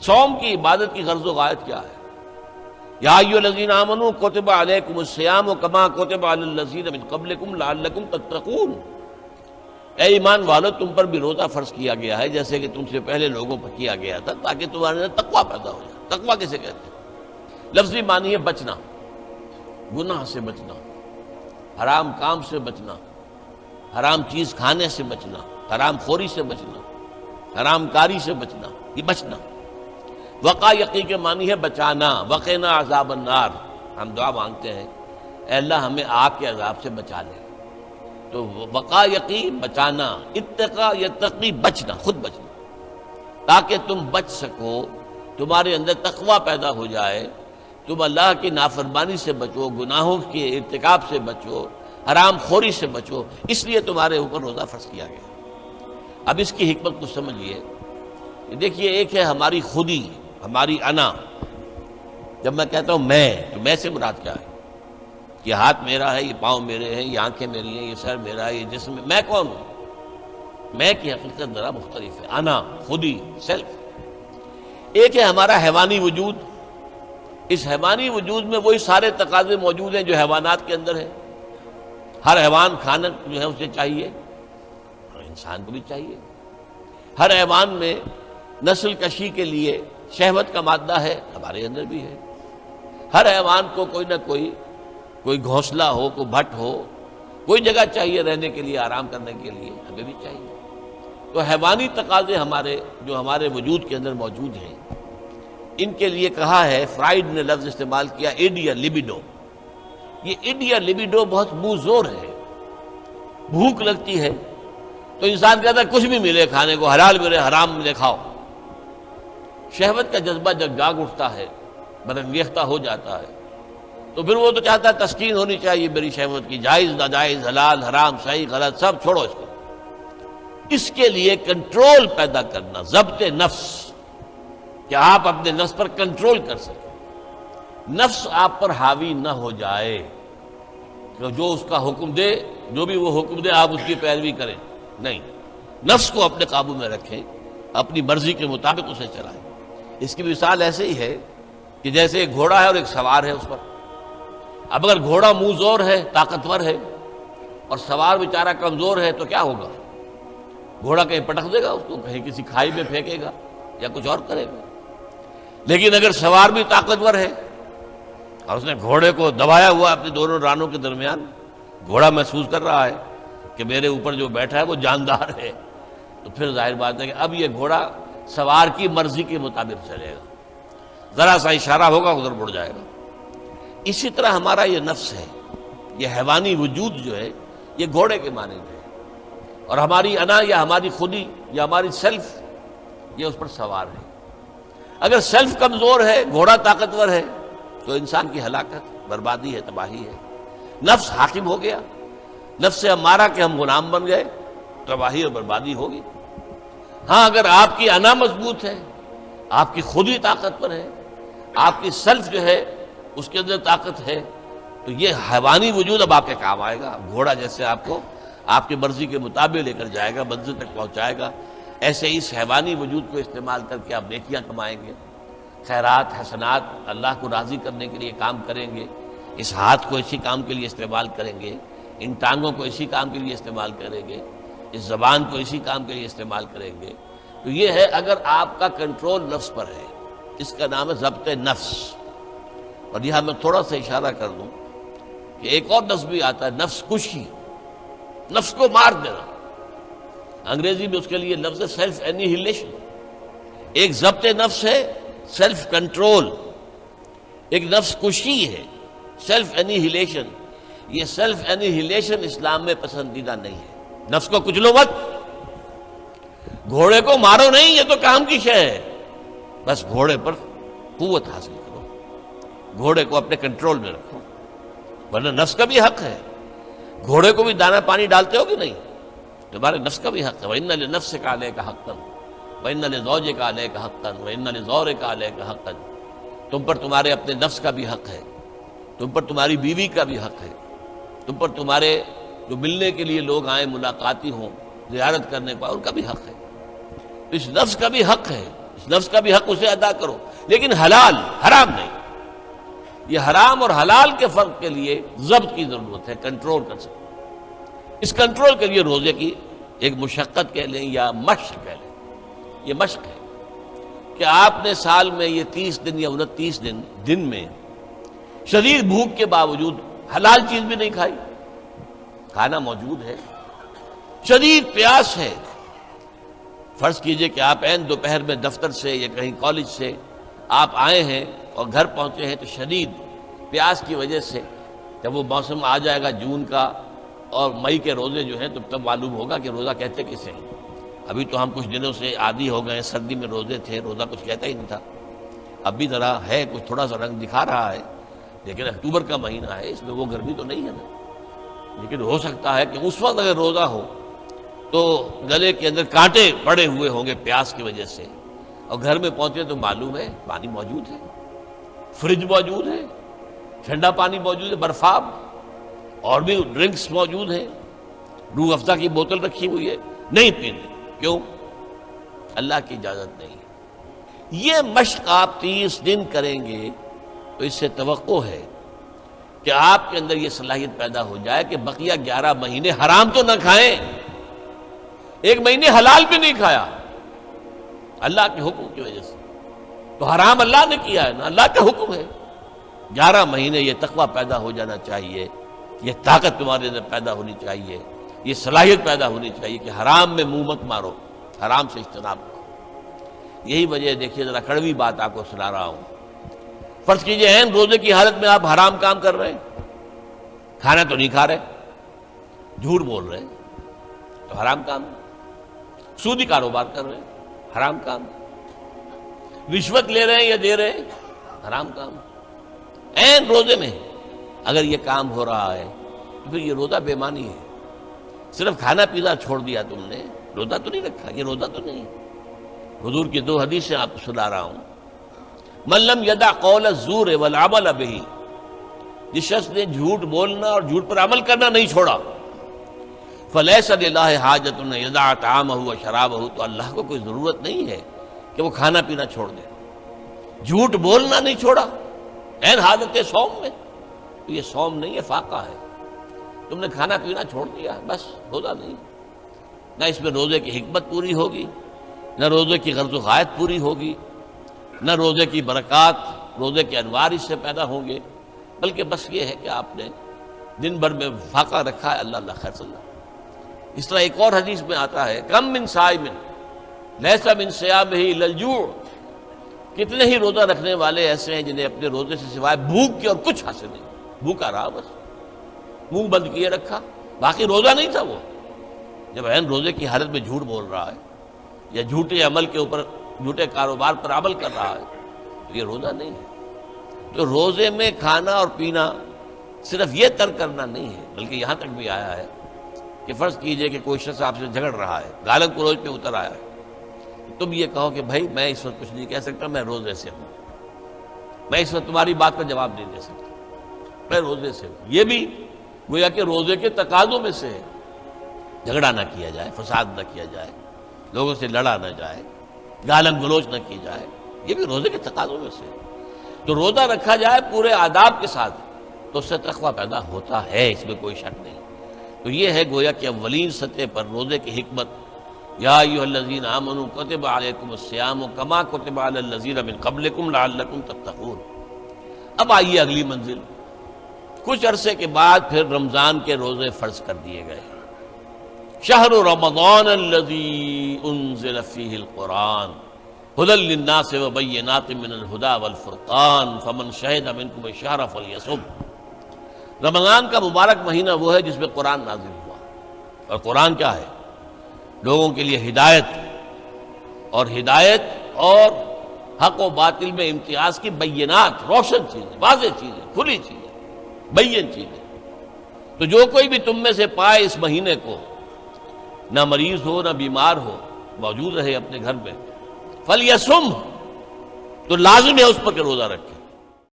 صوم کی عبادت کی غرض و غایت کیا ہے؟ یا ایھا الذین آمنوا کتب علیکم الصیام کما کتب علی الذین من قبلکم لعلکم تتقون، اے ایمان والو تم پر بھی روزہ فرض کیا گیا ہے جیسے کہ تم سے پہلے لوگوں پر کیا گیا تھا، تاکہ تمہارے اندر تقویٰ پیدا ہو جائے۔ تقویٰ کسے کہتے ہیں؟ لفظی معنی ہے بچنا، گناہ سے بچنا، حرام کام سے بچنا، حرام چیز کھانے سے بچنا، حرام خوری سے بچنا، حرام کاری سے بچنا، یہ بچنا۔ وقا یقی کے معنی ہے بچانا، وقنا عذاب النار، ہم دعا مانگتے ہیں اے اللہ ہمیں آگ کے عذاب سے بچا لے۔ تو وقا یقی بچانا، اتقا یتقی بچنا، خود بچنا، تاکہ تم بچ سکو، تمہارے اندر تقویٰ پیدا ہو جائے، تم اللہ کی نافرمانی سے بچو، گناہوں کے ارتکاب سے بچو، حرام خوری سے بچو، اس لیے تمہارے اوپر روزہ فرض کیا گیا۔ اب اس کی حکمت کو سمجھیے۔ دیکھیے ایک ہے ہماری خودی، ہماری انا۔ جب میں کہتا ہوں میں، تو میں سے مراد کیا ہے؟ یہ ہاتھ میرا ہے، یہ پاؤں میرے ہیں، یہ آنکھیں میری ہیں، یہ سر میرا ہے، یہ جسم، میں کون ہوں؟ میں کی حقیقت ذرا مختلف ہے، انا، خودی، سیلف۔ ایک ہے ہمارا حیوانی وجود، اس حیوانی وجود میں وہی سارے تقاضے موجود ہیں جو حیوانات کے اندر ہیں۔ ہر حیوان کھانا جو ہے اسے چاہیے، اور انسان کو بھی چاہیے۔ ہر حیوان میں نسل کشی کے لیے شہوت کا مادہ ہے، ہمارے اندر بھی ہے۔ ہر حیوان کو کوئی نہ کوئی گھونسلہ ہو، کوئی بھٹ ہو، کوئی جگہ چاہیے رہنے کے لیے، آرام کرنے کے لیے، ہمیں بھی چاہیے۔ تو حیوانی تقاضے ہمارے جو ہمارے وجود کے اندر موجود ہیں، ان کے لیے کہا ہے، فرائیڈ نے لفظ استعمال کیا ایڈ یا لبیڈو۔ یہ ایڈ یا لبیڈو بہت منہ زور ہے۔ بھوک لگتی ہے تو انسان کہتا ہے کچھ بھی ملے کھانے کو، حلال ملے حرام ملے کھاؤ۔ شہوت کا جذبہ جب جاگ اٹھتا ہے، برانگیختہ ہو جاتا ہے، تو پھر وہ تو چاہتا ہے تسکین ہونی چاہیے میری شہوت کی، جائز ناجائز، حلال حرام، صحیح غلط، سب چھوڑو اس کو۔ اس کے لیے کنٹرول پیدا کرنا، ضبط نفس، کہ آپ اپنے نفس پر کنٹرول کر سکیں، نفس آپ پر حاوی نہ ہو جائے، کہ جو اس کا حکم دے، جو بھی وہ حکم دے آپ اس کی پیروی کریں، نہیں، نفس کو اپنے قابو میں رکھیں، اپنی مرضی کے مطابق اسے چلائیں۔ اس کی مثال ایسے ہی ہے کہ جیسے ایک گھوڑا ہے اور ایک سوار ہے اس پر۔ اب اگر گھوڑا منہ زور ہے، طاقتور ہے، اور سوار بیچارہ کمزور ہے، تو کیا ہوگا؟ گھوڑا کہیں پٹک دے گا اس کو، کہیں کسی کھائی میں پھینکے گا یا کچھ اور کرے گا۔ لیکن اگر سوار بھی طاقتور ہے اور اس نے گھوڑے کو دبایا ہوا اپنے دونوں رانوں کے درمیان، گھوڑا محسوس کر رہا ہے کہ میرے اوپر جو بیٹھا ہے وہ جاندار ہے، تو پھر ظاہر بات ہے کہ اب یہ گھوڑا سوار کی مرضی کے مطابق چلے گا، ذرا سا اشارہ ہوگا ادھر مڑ جائے گا۔ اسی طرح ہمارا یہ نفس ہے، یہ حیوانی وجود جو ہے، یہ گھوڑے کے مانند ہے، اور ہماری انا یا ہماری خودی یا ہماری سیلف یہ اس پر سوار ہے۔ اگر سیلف کمزور ہے، گھوڑا طاقتور ہے، تو انسان کی ہلاکت، بربادی ہے، تباہی ہے۔ نفس حاکم ہو گیا، نفس ہمارا کہ ہم غلام بن گئے، تباہی اور بربادی ہوگی۔ ہاں اگر آپ کی انا مضبوط ہے، آپ کی خودی طاقتور ہے، آپ کی سیلف جو ہے اس کے اندر طاقت ہے، تو یہ حیوانی وجود اب آپ کے کام آئے گا۔ گھوڑا جیسے آپ کو آپ کی مرضی کے مطابق لے کر جائے گا، منزل تک پہنچائے گا، ایسے اس حیوانی وجود کو استعمال کر کے آپ نیکیاں کمائیں گے، خیرات حسنات، اللہ کو راضی کرنے کے لیے کام کریں گے۔ اس ہاتھ کو اسی کام کے لیے استعمال کریں گے، ان ٹانگوں کو اسی کام کے لیے استعمال کریں گے، اس زبان کو اسی کام کے لیے استعمال کریں گے۔ تو یہ ہے اگر آپ کا کنٹرول نفس پر ہے، اس کا نام ہے ضبط نفس۔ اور یہاں میں تھوڑا سا اشارہ کر دوں کہ ایک اور نفس بھی آتا ہے، نفس کشی، نفس کو مار دینا۔ انگریزی میں اس کے لیے لفظ ہے سیلف اینیہیلیشن۔ ایک ضبط نفس ہے، سیلف کنٹرول، ایک نفس کشی ہے، سیلف اینیہیلیشن۔ یہ سیلف اینیہیلیشن اسلام میں پسندیدہ نہیں ہے۔ نفس کو کچلو مت، گھوڑے کو مارو نہیں، یہ تو کام کی شے ہے، بس گھوڑے پر قوت حاصل کرو، گھوڑے کو اپنے کنٹرول میں رکھو، ورنہ نفس کا بھی حق ہے۔ گھوڑے کو بھی دانا پانی ڈالتے ہو کہ نہیں؟ تمہارے نفس کا بھی حق ہے۔ وَإِنَّ لِنَفْسِكَ عَلَيْكَ حَقًّا وَإِنَّ لِزَوْجِكَ عَلَيْكَ حَقًّا وَإِنَّ لِزَوْرِكَ عَلَيْكَ حَقًّا۔ تم پر تمہارے اپنے نفس کا بھی حق ہے، تم پر تمہاری بیوی کا بھی حق ہے، تم پر تمہارے جو ملنے کے لیے لوگ آئیں، ملاقاتی ہوں، زیارت کرنے کو، ان کا بھی حق ہے۔ اس نفس کا بھی حق ہے اس نفس کا بھی حق اسے ادا کرو، لیکن حلال، حرام نہیں۔ یہ حرام اور حلال کے فرق کے لیے ضبط کی ضرورت ہے، کنٹرول کر سکتے۔ اس کنٹرول کے لیے روزے کی ایک مشقت کہہ لیں یا مشق کہہ لیں، یہ مشق ہے کہ آپ نے سال میں یہ 30 دن یا 29 دن میں شدید بھوک کے باوجود حلال چیز بھی نہیں کھائی، کھانا موجود ہے، شدید پیاس ہے۔ فرض کیجئے کہ آپ عین دوپہر میں دفتر سے یا کہیں کالج سے آپ آئے ہیں اور گھر پہنچے ہیں تو شدید پیاس کی وجہ سے، جب وہ موسم آ جائے گا جون کا اور مئی کے روزے جو ہیں تو تب معلوم ہوگا کہ روزہ کہتے کسے ہیں۔ ابھی تو ہم کچھ دنوں سے عادی ہو گئے، سردی میں روزے تھے، روزہ کچھ کہتا ہی نہیں تھا۔ اب بھی ذرا ہے، کچھ تھوڑا سا رنگ دکھا رہا ہے، لیکن اکتوبر کا مہینہ ہے، اس میں وہ گرمی تو نہیں ہے نا۔ لیکن ہو سکتا ہے کہ اس وقت اگر روزہ ہو تو گلے کے اندر کانٹے پڑے ہوئے ہوں گے پیاس کی وجہ سے، اور گھر میں پہنچے تو معلوم ہے پانی موجود ہے، فریج موجود ہے، ٹھنڈا پانی موجود ہے، برفاب اور بھی ڈرنکس موجود ہیں، روح افزا کی بوتل رکھی ہوئی ہے، نہیں پینے۔ کیوں؟ اللہ کی اجازت نہیں۔ یہ مشق آپ 30 دن کریں گے تو اس سے توقع ہے کہ آپ کے اندر یہ صلاحیت پیدا ہو جائے کہ بقیہ 11 مہینے حرام تو نہ کھائیں، ایک مہینے حلال بھی نہیں کھایا اللہ کے حکم کی وجہ سے، تو حرام اللہ نے کیا ہے نا، اللہ کا حکم ہے۔ 11 مہینے یہ تقویٰ پیدا ہو جانا چاہیے، یہ طاقت تمہارے اندر پیدا ہونی چاہیے، یہ صلاحیت پیدا ہونی چاہیے کہ حرام میں منہ مت مارو، حرام سے اجتناب کرو۔ یہی وجہ دیکھیے، ذرا کڑوی بات آپ کو سنا رہا ہوں۔ فرض کیجئے عین روزے کی حالت میں آپ حرام کام کر رہے ہیں، کھانا تو نہیں کھا رہے، جھوٹ بول رہے ہیں تو حرام کام، سودی کاروبار کر رہے ہیں حرام کام، رشوت لے رہے ہیں یا دے رہے ہیں حرام کام۔ عین روزے میں اگر یہ کام ہو رہا ہے تو پھر یہ روزہ بے معنی ہے۔ صرف کھانا پینا چھوڑ دیا تم نے، روزہ تو نہیں رکھا، یہ روزہ تو نہیں۔ حضور کی 2 حدیثیں آپ کو سنا رہا ہوں۔ من لم یدع قول الزور والعمل به، جس شخص نے جھوٹ بولنا اور جھوٹ پر عمل کرنا نہیں چھوڑا، فلیس للہ حاجۃ ان یدع طعامہ وشرابہ، تو اللہ کو کوئی ضرورت نہیں ہے کہ وہ کھانا پینا چھوڑ دے۔ جھوٹ بولنا نہیں چھوڑا عین حالت صوم میں، تو یہ صوم نہیں ہے، فاقہ ہے۔ تم نے کھانا پینا چھوڑ دیا، بس روزہ نہیں۔ نہ اس میں روزے کی حکمت پوری ہوگی، نہ روزے کی غرض و غایت پوری ہوگی، نہ روزے کی برکات، روزے کے انوار اس سے پیدا ہوں گے، بلکہ بس یہ ہے کہ آپ نے دن بھر میں فاقہ رکھا ہے، اللہ اللہ خیر صلی اللہ۔ اس طرح ایک اور حدیث میں آتا ہے، کم من صائم لیس من صیامہ الا الجوع، کتنے ہی روزہ رکھنے والے ایسے ہیں جنہیں اپنے روزے سے سوائے بھوک کے اور کچھ حاصل نہیں، بھوکا رہا، بس منہ بند کیے رکھا، باقی روزہ نہیں تھا وہ۔ جب عین روزے کی حالت میں جھوٹ بول رہا ہے یا جھوٹے عمل کے اوپر، جھوٹے کاروبار پر عمل کر رہا ہے تو یہ روزہ نہیں ہے۔ تو روزے میں کھانا اور پینا صرف یہ ترک کرنا نہیں ہے، بلکہ یہاں تک بھی آیا ہے کہ فرض کیجئے کہ کوئی شخص آپ سے جھگڑ رہا ہے، گالن کلوچ پہ اتر آیا ہے، تم یہ کہو کہ بھائی میں اس وقت کچھ نہیں کہہ سکتا، میں روزے سے ہوں، میں اس وقت تمہاری بات کا جواب نہیں دے سکتا، میں روزے سے ہوں۔ یہ بھی گویا کہ روزے کے تقاضوں میں سے ہے، جھگڑا نہ کیا جائے، فساد نہ کیا جائے، لوگوں سے لڑا نہ جائے، گالن گلوچ نہ کی جائے، یہ بھی روزے کے تقاضوں میں سے ہے۔ تو روزہ رکھا جائے پورے آداب کے ساتھ تو اس سے تقویٰ پیدا ہوتا ہے، اس میں کوئی شک نہیں۔ تو یہ ہے گویا کہ اولین سطح پر روزے کی حکمت، یا ایھا الذین آمنوا کتب علیکم الصیام کما کتب علی الذین من قبلکم لعلکم تتقون۔ اب آئیے اگلی منزل، کچھ عرصے کے بعد پھر رمضان کے روزے فرض کر دیے گئے۔ شہر رمضان الذی انزل فیہ القرآن ھدی للناس وبینات من الھدی والفرقان فمن شہد منکم الشہر فلیصم۔ رمضان کا مبارک مہینہ وہ ہے جس میں قرآن نازل ہوا، اور قرآن کیا ہے؟ لوگوں کے لیے ہدایت، اور ہدایت اور حق و باطل میں امتیاز کی بینات، روشن چیزیں، واضح چیزیں، کھلی چیزیں، بین چیزیں۔ تو جو کوئی بھی تم میں سے پائے اس مہینے کو، نہ مریض ہو نہ بیمار ہو، موجود رہے اپنے گھر میں، فلیصم، تو لازم ہے اس پر کہ روزہ رکھے۔